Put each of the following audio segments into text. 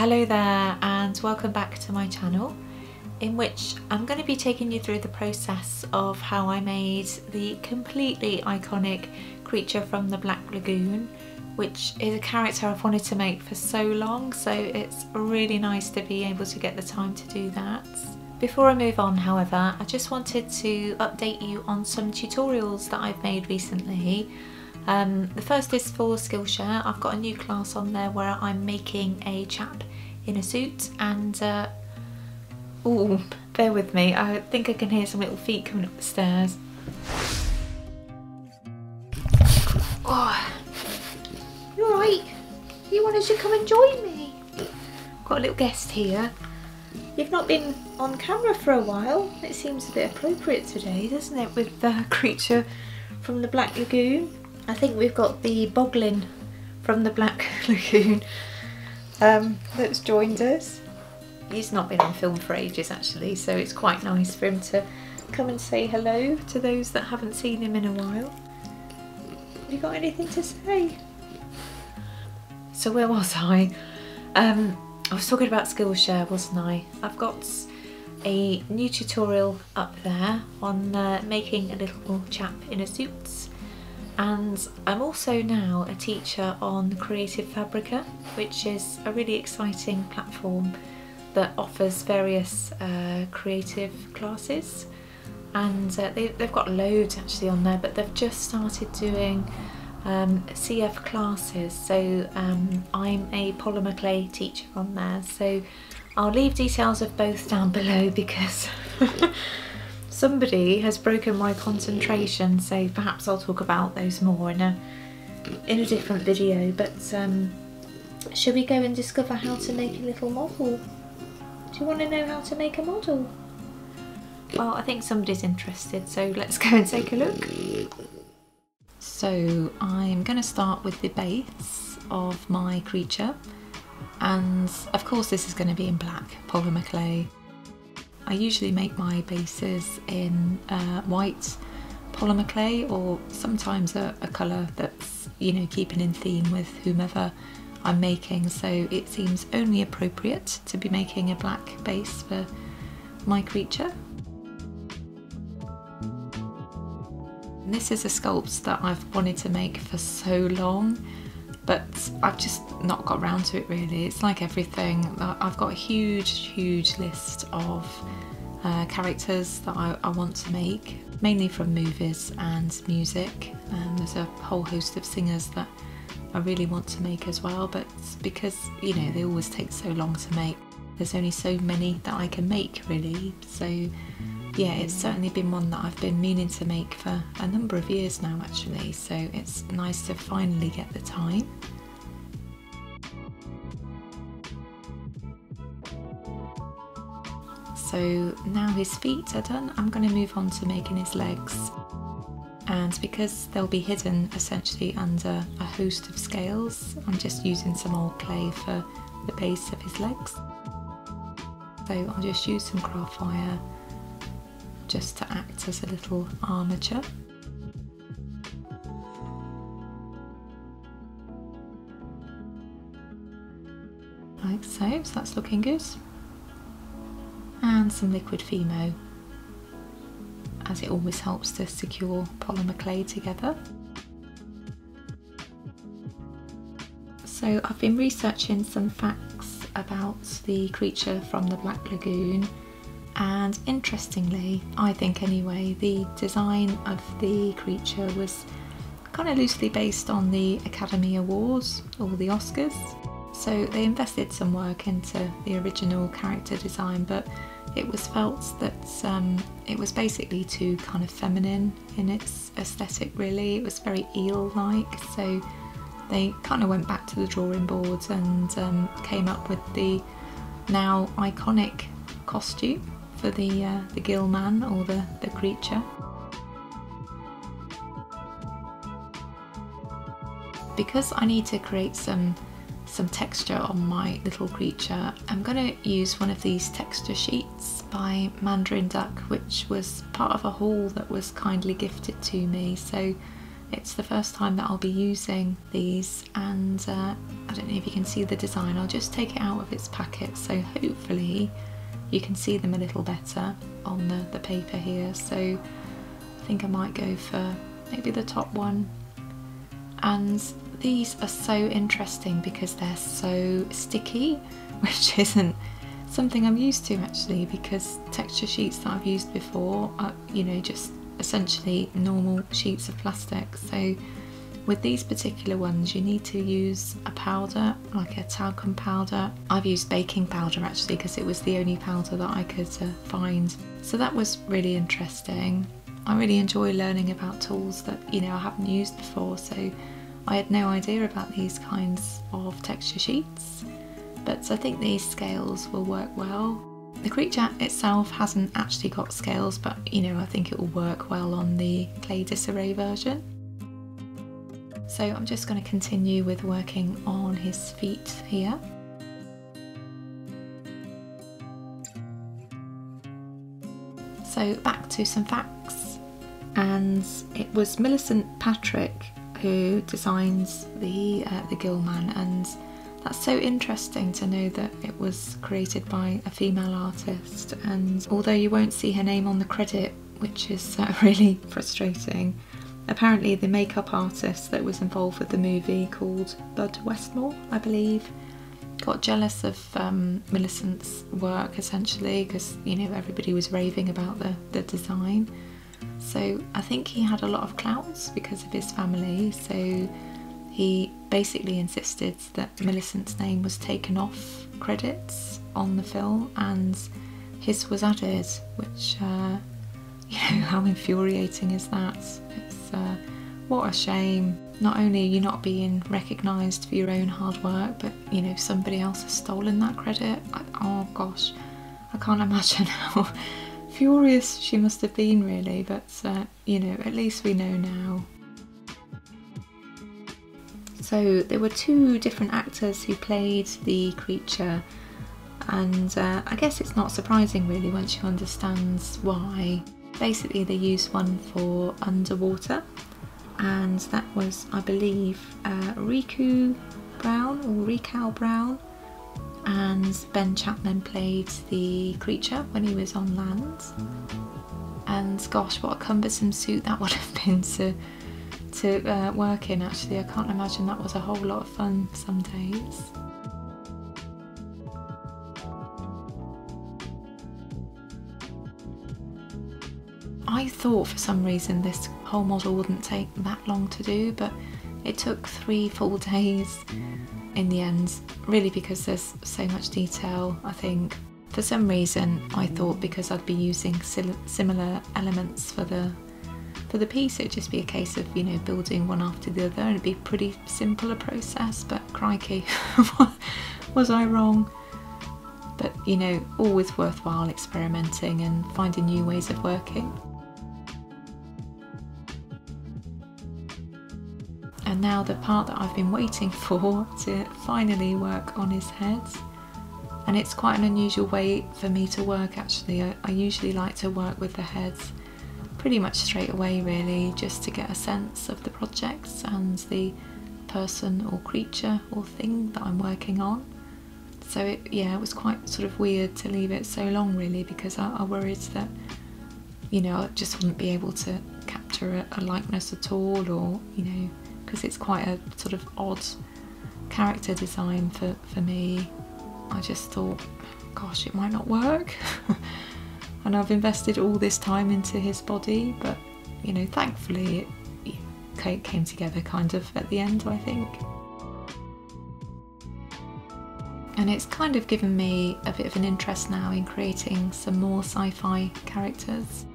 Hello there and welcome back to my channel, in which I'm going to be taking you through the process of how I made the completely iconic creature from the Black Lagoon, which is a character I've wanted to make for so long, so it's really nice to be able to get the time to do that. Before I move on, however, I just wanted to update you on some tutorials that I've made recently. The first is for Skillshare. I've got a new class on there where I'm making a chap in a suit and oh, bear with me, I think I can hear some little feet coming up the stairs. Oh, you alright? You wanted to come and join me? I've got a little guest here. You've not been on camera for a while. It seems a bit appropriate today, doesn't it, with the creature from the Black Lagoon? I think we've got the boglin from the Black Lagoon that's joined us. He's not been on film for ages actually, so it's quite nice for him to come and say hello to those that haven't seen him in a while. Have you got anything to say? So where was I? I was talking about Skillshare, wasn't I? I've got a new tutorial up there on making a little chap in a suit. And I'm also now a teacher on Creative Fabrica, which is a really exciting platform that offers various creative classes. And they've got loads actually on there, but they've just started doing CF classes. So I'm a polymer clay teacher on there. So I'll leave details of both down below because somebody has broken my concentration, so perhaps I'll talk about those more in a different video. But should we go and discover how to make a little model? Do you want to know how to make a model? Well, I think somebody's interested, so let's go and take a look. So I'm going to start with the base of my creature, and of course this is going to be in black polymer clay. I usually make my bases in white polymer clay, or sometimes a colour that's, you know, keeping in theme with whomever I'm making, so it seems only appropriate to be making a black base for my creature. And this is a sculpt that I've wanted to make for so long, but I've just not got around to it really. It's like everything, I've got a huge list of characters that I want to make, mainly from movies and music, and there's a whole host of singers that I really want to make as well, but because, you know, they always take so long to make, there's only so many that I can make really. So yeah, it's certainly been one that I've been meaning to make for a number of years now actually, so it's nice to finally get the time. So now his feet are done, I'm going to move on to making his legs. And because they'll be hidden essentially under a host of scales, I'm just using some old clay for the base of his legs. So I'll just use some craft wire just to act as a little armature. Like so, so that's looking good. And some liquid Fimo, as it always helps to secure polymer clay together. So I've been researching some facts about the creature from the Black Lagoon, and interestingly, I think anyway, the design of the creature was kind of loosely based on the Academy Awards or the Oscars. So they invested some work into the original character design, but it was felt that it was basically too kind of feminine in its aesthetic really. It was very eel-like, so they kind of went back to the drawing boards and came up with the now iconic costume for the gill man, or the creature. Because I need to create some texture on my little creature, I'm going to use one of these texture sheets by Mandarin Duck, which was part of a haul that was kindly gifted to me. So It's the first time that I'll be using these, and I don't know if you can see the design. I'll just take it out of its packet so hopefully you can see them a little better on the paper here. So I think I might go for maybe the top one. And these are so interesting because they're so sticky, which isn't something I'm used to actually, because texture sheets that I've used before are, you know, just essentially normal sheets of plastic. So with these particular ones you need to use a powder, like a talcum powder. I've used baking powder actually because it was the only powder that I could find. So that was really interesting. I really enjoy learning about tools that, you know, I haven't used before, so I had no idea about these kinds of texture sheets. But I think these scales will work well. The creature itself hasn't actually got scales, but you know, I think it will work well on the clay Disarray version. So I'm just going to continue with working on his feet here. So back to some facts, and it was Millicent Patrick who designs the Gillman, and that's so interesting to know that it was created by a female artist. And although you won't see her name on the credit, which is really frustrating, apparently the makeup artist that was involved with the movie, called Bud Westmore, I believe, got jealous of Millicent's work essentially, because, you know, everybody was raving about the design. So I think he had a lot of clout because of his family, so he basically insisted that Millicent's name was taken off credits on the film and his was added, which, you know, how infuriating is that? It's, what a shame. Not only are you not being recognised for your own hard work, but, you know, somebody else has stolen that credit. Oh gosh, I can't imagine how furious she must have been really, but, you know, at least we know now. So there were two different actors who played the creature, and I guess it's not surprising really once you understand why. Basically they used one for underwater, and that was, I believe, Riku Brown or Rikau Brown, and Ben Chapman played the creature when he was on land. And gosh, what a cumbersome suit that would have been to work in actually. I can't imagine that was a whole lot of fun some days. I thought for some reason this whole model wouldn't take that long to do, but it took 3 full days in the end, really, because there's so much detail. I think for some reason I thought because I'd be using similar elements for the piece, it'd just be a case of, you know, building one after the other, and it'd be pretty simple a process, but crikey, was I wrong? But, you know, always worthwhile experimenting and finding new ways of working. And now the part that I've been waiting for to finally work on his head. And it's quite an unusual way for me to work actually. I usually like to work with the heads pretty much straight away really, just to get a sense of the projects and the person or creature or thing that I'm working on. So it was quite sort of weird to leave it so long really, because I worried that, you know, I just wouldn't be able to capture a likeness at all, or, you know, because it's quite a sort of odd character design for me. I just thought, gosh, it might not work. And I've invested all this time into his body, but, you know, thankfully it came together kind of at the end, I think. And it's kind of given me a bit of an interest now in creating some more sci-fi characters.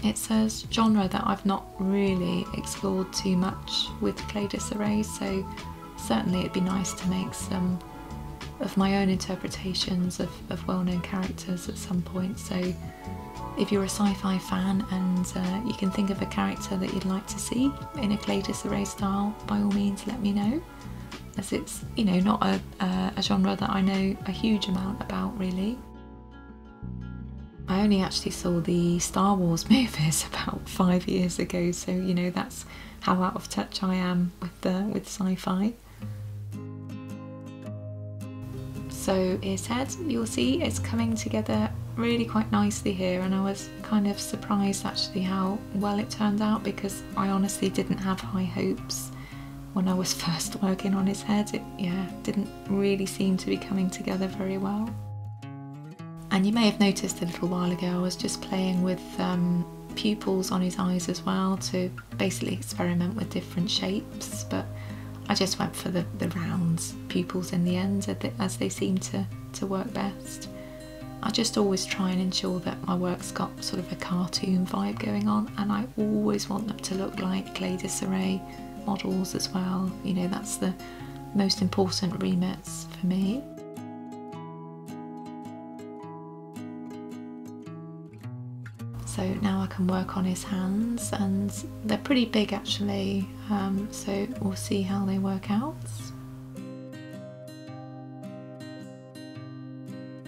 It's a genre that I've not really explored too much with clay disarray, so certainly it'd be nice to make some of my own interpretations of well-known characters at some point. So if you're a sci-fi fan and you can think of a character that you'd like to see in a clay disarray style, by all means let me know, as it's, you know, not a genre that I know a huge amount about really. I only actually saw the Star Wars movies about 5 years ago, so you know, that's how out of touch I am with sci-fi. So his head, you'll see, is coming together really quite nicely here, and I was kind of surprised actually how well it turned out, because I honestly didn't have high hopes when I was first working on his head. It didn't really seem to be coming together very well. And you may have noticed a little while ago I was just playing with pupils on his eyes as well, to basically experiment with different shapes, but I just went for the round pupils in the end, as they seem to work best. I just always try and ensure that my work's got sort of a cartoon vibe going on, and I always want them to look like clay Disarray models as well. You know, that's the most important remits for me. So now I can work on his hands, and they're pretty big actually, so we'll see how they work out.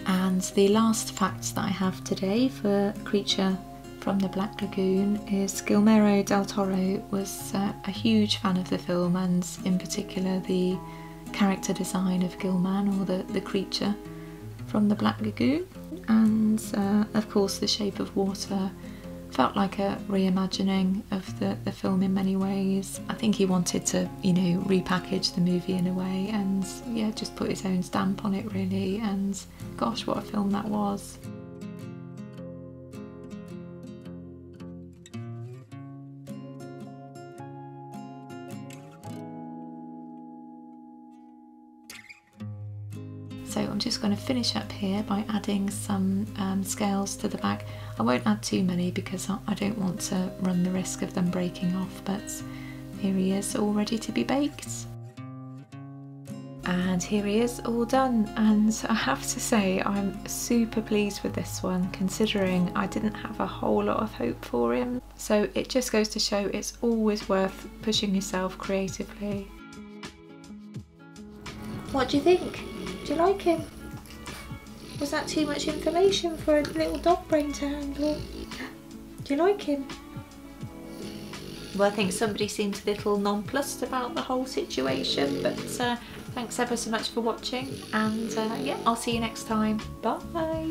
And the last fact that I have today for Creature from the Black Lagoon is Guillermo del Toro was a huge fan of the film, and in particular the character design of Gilman, or the creature from the Black Lagoon. And of course The Shape of Water felt like a reimagining of the film in many ways. I think he wanted to, you know, repackage the movie in a way, and yeah, just put his own stamp on it really, and gosh, what a film that was. So I'm just going to finish up here by adding some scales to the back. I won't add too many because I don't want to run the risk of them breaking off, but here he is all ready to be baked. And here he is all done, and I have to say I'm super pleased with this one, considering I didn't have a whole lot of hope for him. So it just goes to show it's always worth pushing yourself creatively. What do you think? Do you like him? Was that too much information for a little dog brain to handle? Do you like him? Well, I think somebody seemed a little nonplussed about the whole situation, but thanks ever so much for watching, and yeah, I'll see you next time. Bye!